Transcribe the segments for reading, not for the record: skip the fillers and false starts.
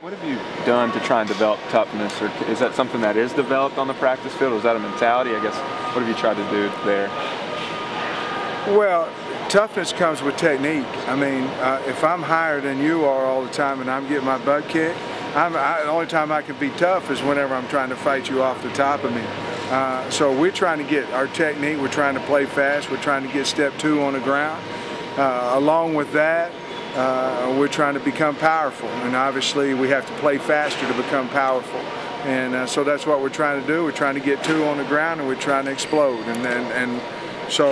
What have you done to try and develop toughness, or is that something that is developed on the practice field, or is that a mentality? I guess, what have you tried to do there? Well, toughness comes with technique. I mean, if I'm higher than you are all the time and I'm getting my butt kicked, the only time I can be tough is whenever I'm trying to fight you off the top of me. So we're trying to get our technique, we're trying to play fast, we're trying to get step 2 on the ground. Along with that, we're trying to become powerful, and obviously we have to play faster to become powerful. And so that's what we're trying to do. We're trying to get 2 on the ground, and we're trying to explode. So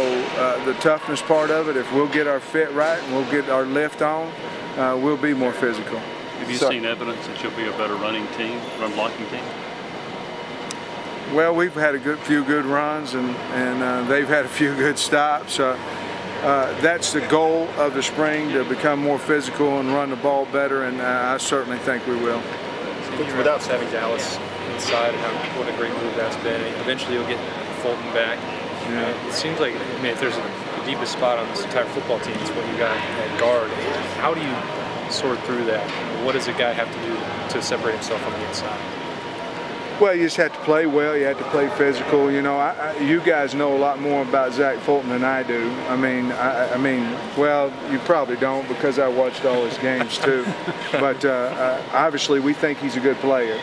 the toughness part of it, if we'll get our fit right and we'll get our lift on, we'll be more physical. Have you seen evidence that you'll be a better running team, run blocking team? Well, we've had a few good runs, and they've had a few good stops. That's the goal of the spring, to become more physical and run the ball better, and I certainly think we will. Without having Dallas inside, and what a great move that's been, eventually you'll get Fulton back. Yeah. It seems like, I mean, if there's the deepest spot on this entire football team, it's what you got at guard. How do you sort through that? What does a guy have to do to separate himself on the inside? Well, you just have to play well. You have to play physical. You know, you guys know a lot more about Zach Fulton than I do. I mean, well, you probably don't, because I watched all his games too. But obviously, we think he's a good player.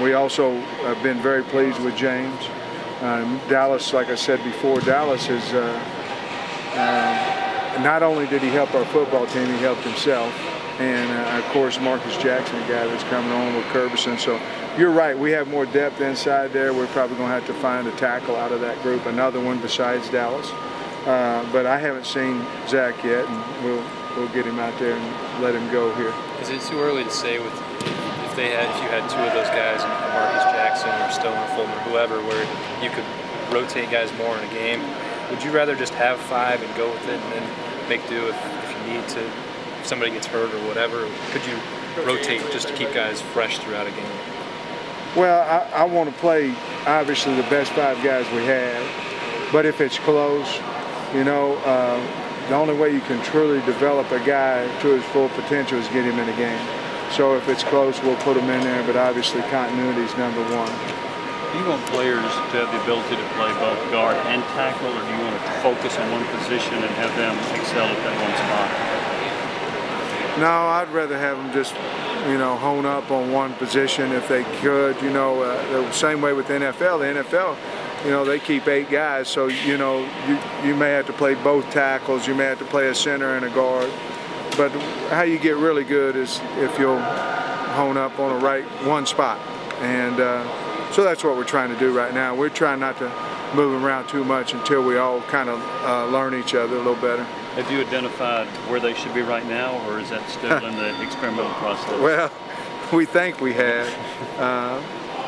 We also have been very pleased with James. Dallas, like I said before, Dallas is not only did he help our football team, he helped himself. And of course, Marcus Jackson, a guy that's coming on with Curbison. So you're right, we have more depth inside there. We're probably going to have to find a tackle out of that group, another one besides Dallas. But I haven't seen Zach yet, and we'll get him out there and let him go here. Is it too early to say if you had 2 of those guys, Marcus Jackson or Stone or Fulton or whoever, where you could rotate guys more in a game? Would you rather just have 5 and go with it and then make do if you need to? If somebody gets hurt or whatever, could you rotate just to keep guys fresh throughout a game? Well, I want to play, obviously, the best 5 guys we have. But if it's close, you know, the only way you can truly develop a guy to his full potential is get him in a game. So if it's close, we'll put him in there, but obviously continuity is number 1. Do you want players to have the ability to play both guard and tackle, or do you want to focus on one position and have them excel at that one spot? No, I'd rather have them just, you know, hone up on one position if they could. You know, the same way with the NFL. The NFL, you know, they keep 8 guys, so, you know, you may have to play both tackles, you may have to play a center and a guard. But how you get really good is if you'll hone up on one spot. And so that's what we're trying to do right now. We're trying not to move them around too much until we all kind of learn each other a little better. Have you identified where they should be right now, or is that still in the experimental process? Well, we think we have.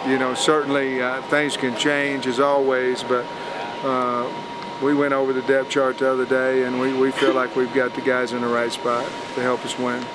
You know, certainly things can change as always, but we went over the depth chart the other day, and we feel like we've got the guys in the right spot to help us win.